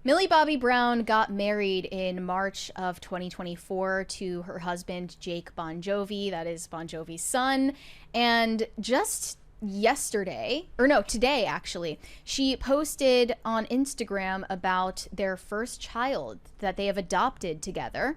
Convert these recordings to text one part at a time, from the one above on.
Millie Bobby Brown got married in March of 2024 to her husband, Jake Bon Jovi. That is Bon Jovi's son. And just today actually, she posted on Instagram about their first child that they have adopted together.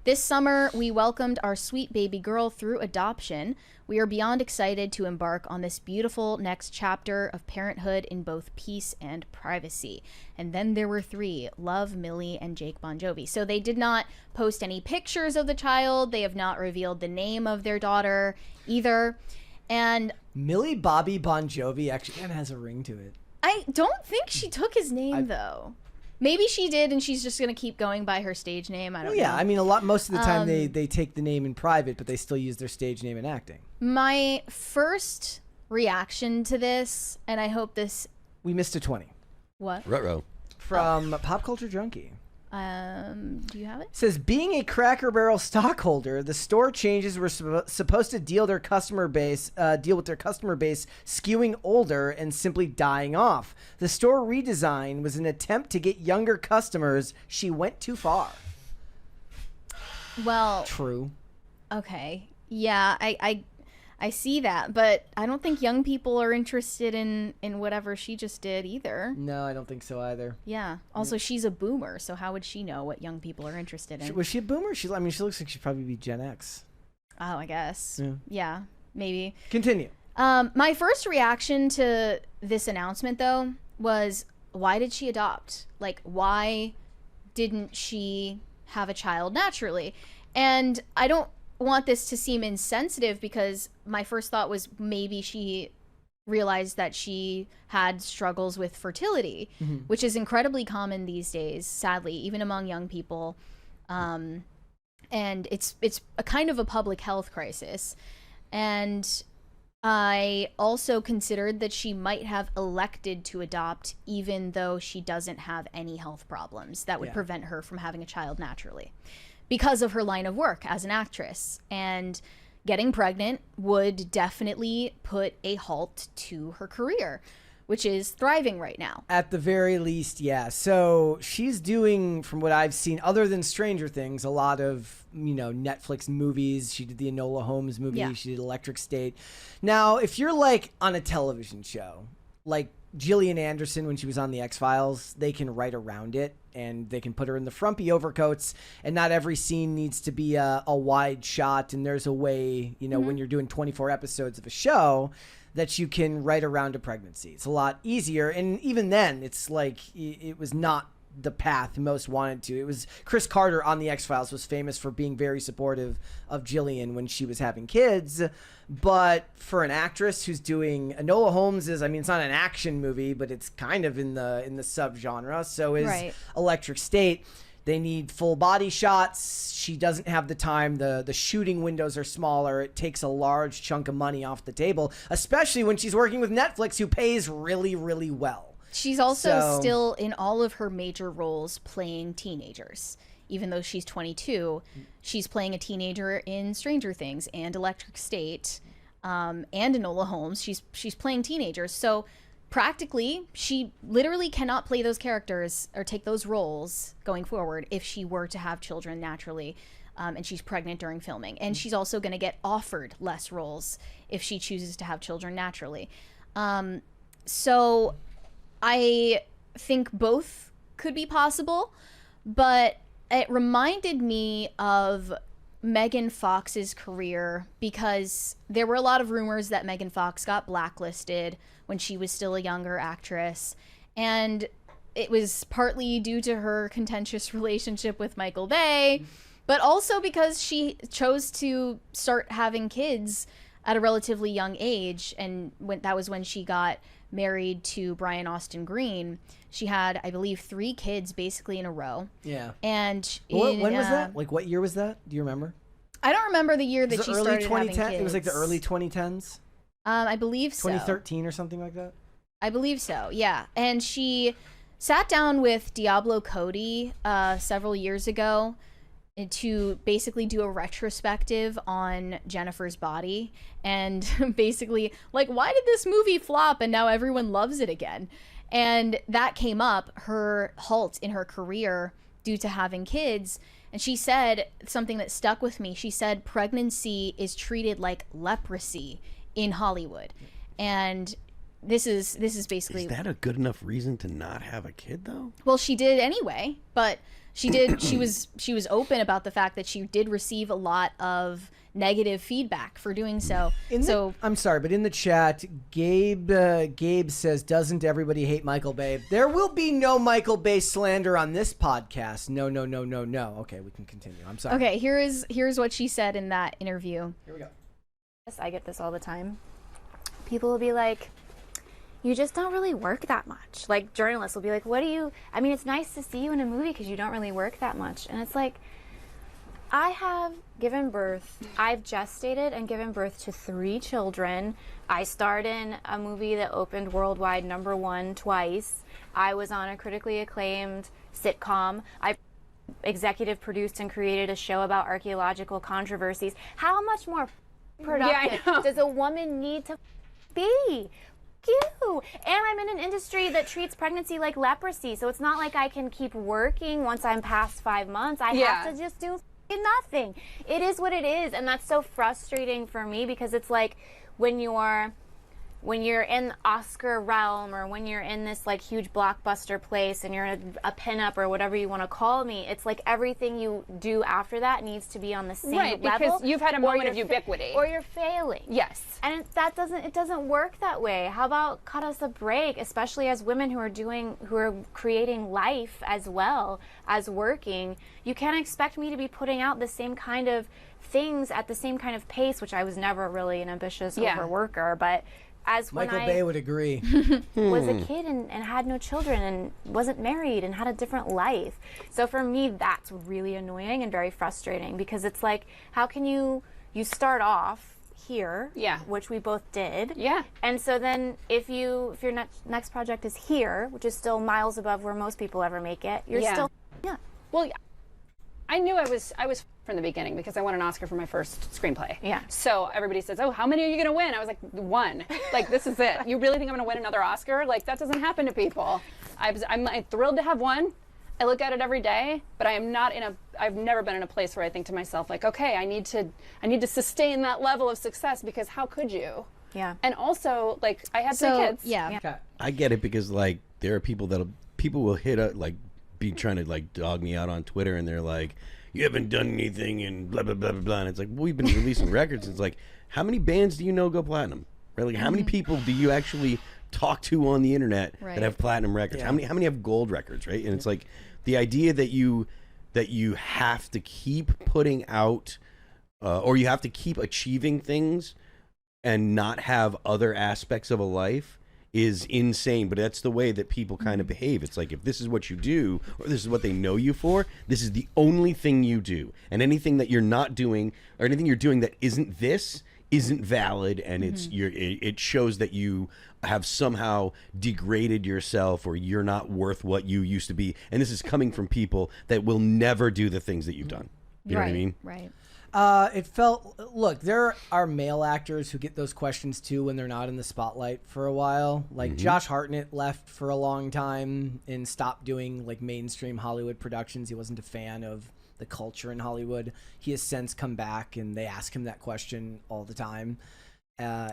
This summer, we welcomed our sweet baby girl through adoption. We are beyond excited to embark on this beautiful next chapter of parenthood in both peace and privacy. And then there were three: Love, Millie, and Jake Bon Jovi. So they did not post any pictures of the child. They have not revealed the name of their daughter either. And Millie Bobby Bon Jovi actually kind of has a ring to it. I don't think she took his name, though. Maybe she did, and she's just going to keep going by her stage name. I don't know. Yeah, I mean, most of the time they take the name in private, but they still use their stage name in acting. My first reaction to this, and I hope this... We missed a 20. What? Ruh-roh. From Pop Culture Junkie. Do you have it? It says, being a Cracker Barrel stockholder, the store changes were supposed to deal with their customer base skewing older and simply dying off. The store redesign was an attempt to get younger customers. She went too far. Well, true. Okay. Yeah, I see that, but I don't think young people are interested in whatever she just did either. No, I don't think so either. Yeah. Also, she's a boomer, so how would she know what young people are interested in? Was she a boomer? She looks like she'd probably be Gen X. Oh, I guess. Yeah, maybe. Continue. My first reaction to this announcement, though, was, why did she adopt? Like, why didn't she have a child naturally? And I don't want this to seem insensitive, because my first thought was maybe she realized that she had struggles with fertility, which is incredibly common these days, sadly, even among young people. And it's a kind of a public health crisis. And I also considered that she might have elected to adopt even though she doesn't have any health problems that would prevent her from having a child naturally, because of her line of work as an actress. And getting pregnant would definitely put a halt to her career, which is thriving right now. At the very least, yeah. So she's doing, from what I've seen, other than Stranger Things, a lot of, Netflix movies. She did the Enola Holmes movie. Yeah. She did Electric State. Now, if you're like on a television show, like Gillian Anderson when she was on the X-Files, they can write around it and they can put her in the frumpy overcoats, and not every scene needs to be a wide shot. And there's a way, when you're doing 24 episodes of a show, that you can write around a pregnancy. It's a lot easier. And even then, it's like it was not the path most wanted to. It was Chris Carter on the X-Files was famous for being very supportive of Gillian when she was having kids. But for an actress who's doing Enola Holmes it's not an action movie, but it's kind of in the subgenre. So is Electric State. They need full body shots. She doesn't have the time. The shooting windows are smaller. It takes a large chunk of money off the table, especially when she's working with Netflix, who pays really, really well. She's also still in all of her major roles playing teenagers. Even though she's 22, she's playing a teenager in Stranger Things and Electric State, and Enola Holmes. She's playing teenagers. So practically, she literally cannot play those characters or take those roles going forward if she were to have children naturally, and she's pregnant during filming. And she's also going to get offered less roles if she chooses to have children naturally. So I think both could be possible, but it reminded me of Megan Fox's career, because there were a lot of rumors that Megan Fox got blacklisted when she was still a younger actress, and it was partly due to her contentious relationship with Michael Bay, but also because she chose to start having kids at a relatively young age, and that was when she got married to Brian Austin Green. She had, I believe, 3 kids basically in a row. Yeah. And when was that? Like, what year was that? Do you remember? I don't remember the year that she started having kids. It was like the early 2010s? I believe so. 2013 or something like that? I believe so, yeah. And she sat down with Diablo Cody several years ago to basically do a retrospective on Jennifer's body, and basically like, why did this movie flop and now everyone loves it again? And that came up, her halt in her career due to having kids. And she said something that stuck with me. She said pregnancy is treated like leprosy in Hollywood. And this is basically... Is that a good enough reason to not have a kid, though? Well, she did anyway, but she was open about the fact that she did receive a lot of negative feedback for doing so. I'm sorry, but in the chat, Gabe says, "Doesn't everybody hate Michael Bay?" There will be no Michael Bay slander on this podcast. No. Okay, we can continue. I'm sorry. Okay, here's what she said in that interview. Here we go. I get this all the time. People will be like, you just don't really work that much. Like, journalists will be like, it's nice to see you in a movie because you don't really work that much. And it's like, I've gestated and given birth to 3 children. I starred in a movie that opened worldwide #1 twice. I was on a critically acclaimed sitcom. I executive produced and created a show about archaeological controversies. How much more productive does a woman need to be? You. And I'm in an industry that treats pregnancy like leprosy, so it's not like I can keep working once I'm past 5 months. I have to just do nothing. It is what it is, and that's so frustrating for me because it's like when you're in the Oscar realm or when you're in this like huge blockbuster place and you're a pinup or whatever you want to call me, it's like everything you do after that needs to be on the same level. Right, because you've had a moment of ubiquity. Or you're failing. Yes. And it doesn't work that way. How about cut us a break, especially as women who are creating life as well as working. You can't expect me to be putting out the same kind of things at the same kind of pace, which I was never really an ambitious overworker, but as when Michael Bay would agree. was a kid and had no children and wasn't married and had a different life. So for me, that's really annoying and very frustrating because it's like, how can you start off here, which we both did, and so then if your next project is here, which is still miles above where most people ever make it, you're still Well, I knew I was from the beginning because I won an Oscar for my first screenplay. Yeah. So everybody says, "Oh, how many are you going to win?" I was like, 1. Like, this is it. You really think I'm going to win another Oscar? Like, that doesn't happen to people. I'm thrilled to have one. I look at it every day, but I've never been in a place where I think to myself, like, okay, I need to sustain that level of success because how could you? Yeah. And also, like, I had 3 kids. Yeah. Okay. I get it because, like, there are people will hit up, like, be trying to, like, dog me out on Twitter, and they're like, you haven't done anything and blah, blah, blah, blah, blah. And it's like, well, we've been releasing records. It's like, how many bands do you know go platinum? Right? Like, how many people do you actually talk to on the internet that have platinum records? Yeah. How many have gold records, right? And it's like the idea that you have to keep putting out or you have to keep achieving things and not have other aspects of a life is insane, but that's the way that people kind of behave. It's like, if this is what you do, or this is what they know you for, this is the only thing you do, and anything that you're not doing or anything you're doing that isn't this isn't valid, and it shows that you have somehow degraded yourself or you're not worth what you used to be. And this is coming from people that will never do the things that you've done. You know what I mean? Right. Look, there are male actors who get those questions too when they're not in the spotlight for a while. Like Josh Hartnett left for a long time and stopped doing like mainstream Hollywood productions. He wasn't a fan of the culture in Hollywood. He has since come back, and they ask him that question all the time.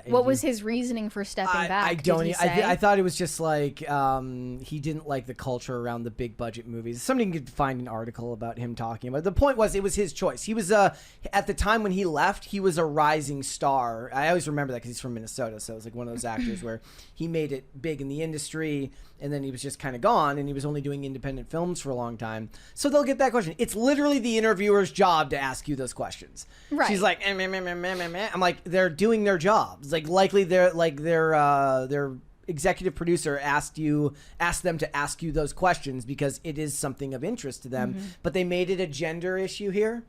What was his reasoning for stepping back? I thought it was just like he didn't like the culture around the big budget movies. Somebody could find an article about him talking about it. The point was, it was his choice. He was at the time when he left, he was a rising star. I always remember that because he's from Minnesota, so it was like one of those actors where he made it big in the industry, and then he was just kind of gone, and he was only doing independent films for a long time. So they'll get that question. It's literally the interviewer's job to ask you those questions. Right. She's like, I'm like, they're doing their job. Like, likely their executive producer asked them to ask you those questions because it is something of interest to them. But they made it a gender issue here.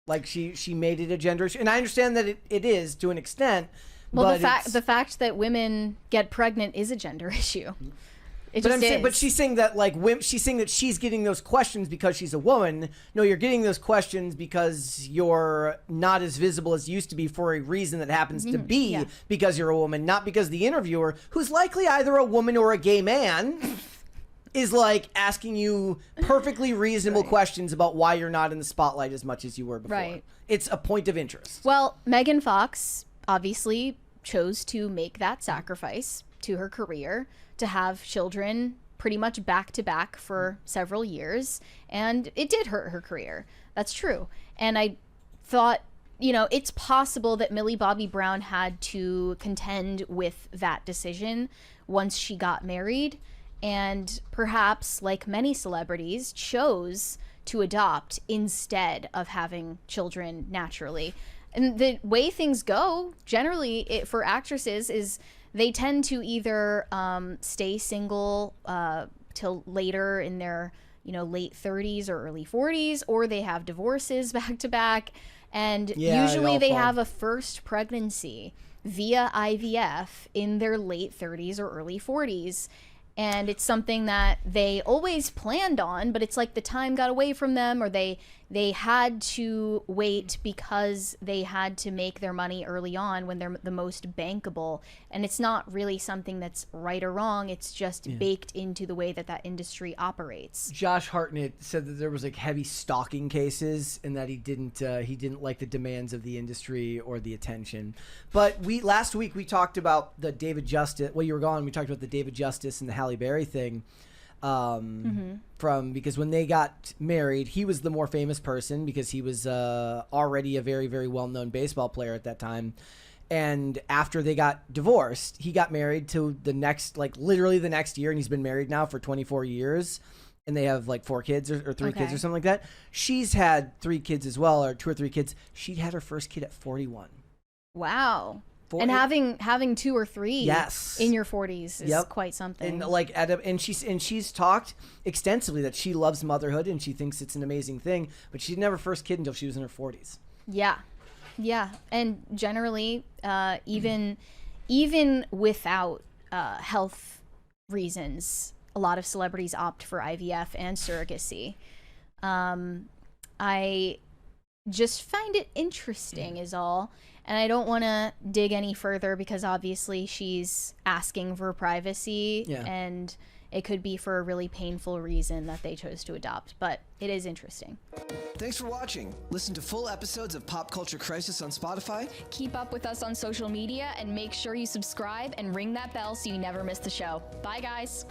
Like, she made it a gender issue, and I understand that it is to an extent. Well, but the fact that women get pregnant is a gender issue. It But just I'm saying, is. but she's saying that she's saying that she's getting those questions because she's a woman. No, you're getting those questions because you're not as visible as you used to be for a reason that happens to be because you're a woman, not because the interviewer, who's likely either a woman or a gay man, is like asking you perfectly reasonable questions about why you're not in the spotlight as much as you were before. Right. It's a point of interest. Well, Megan Fox obviously chose to make that sacrifice to her career to have children pretty much back to back for several years, and it did hurt her career. That's true. And I thought, it's possible that Millie Bobby Brown had to contend with that decision once she got married, and perhaps, like many celebrities, chose to adopt instead of having children naturally. And the way things go generally for actresses is they tend to either stay single till later in their late 30s or early 40s, or they have divorces back to back, and usually they have a first pregnancy via IVF in their late 30s or early 40s. And it's something that they always planned on, but it's like the time got away from them, or they had to wait because they had to make their money early on when they're the most bankable. And it's not really something that's right or wrong. It's just baked into the way that industry operates. Josh Hartnett said that there was like heavy stalking cases and that he didn't like the demands of the industry or the attention. But last week we talked about the David Justice. Well, you were gone. We talked about the David Justice and the Halle Berry thing. Because when they got married, he was the more famous person because he was already a very, very well-known baseball player at that time. And after they got divorced, he got married to literally the next year, and he's been married now for 24 years. And they have 4 kids or 3 kids or something like that. She's had 3 kids as well, or 2 or 3 kids. She'd had her first kid at 41. Wow. And having 2 or 3 in your 40s is quite something. And she's talked extensively that she loves motherhood and she thinks it's an amazing thing, but she didn't have her first kid until she was in her 40s. Yeah, and generally, even without health reasons, a lot of celebrities opt for IVF and surrogacy. I just find it interesting, is all. And I don't want to dig any further because obviously she's asking for privacy, and it could be for a really painful reason that they chose to adopt. But it is interesting. Thanks for watching. Listen to full episodes of Pop Culture Crisis on Spotify. Keep up with us on social media and make sure you subscribe and ring that bell so you never miss the show. Bye, guys.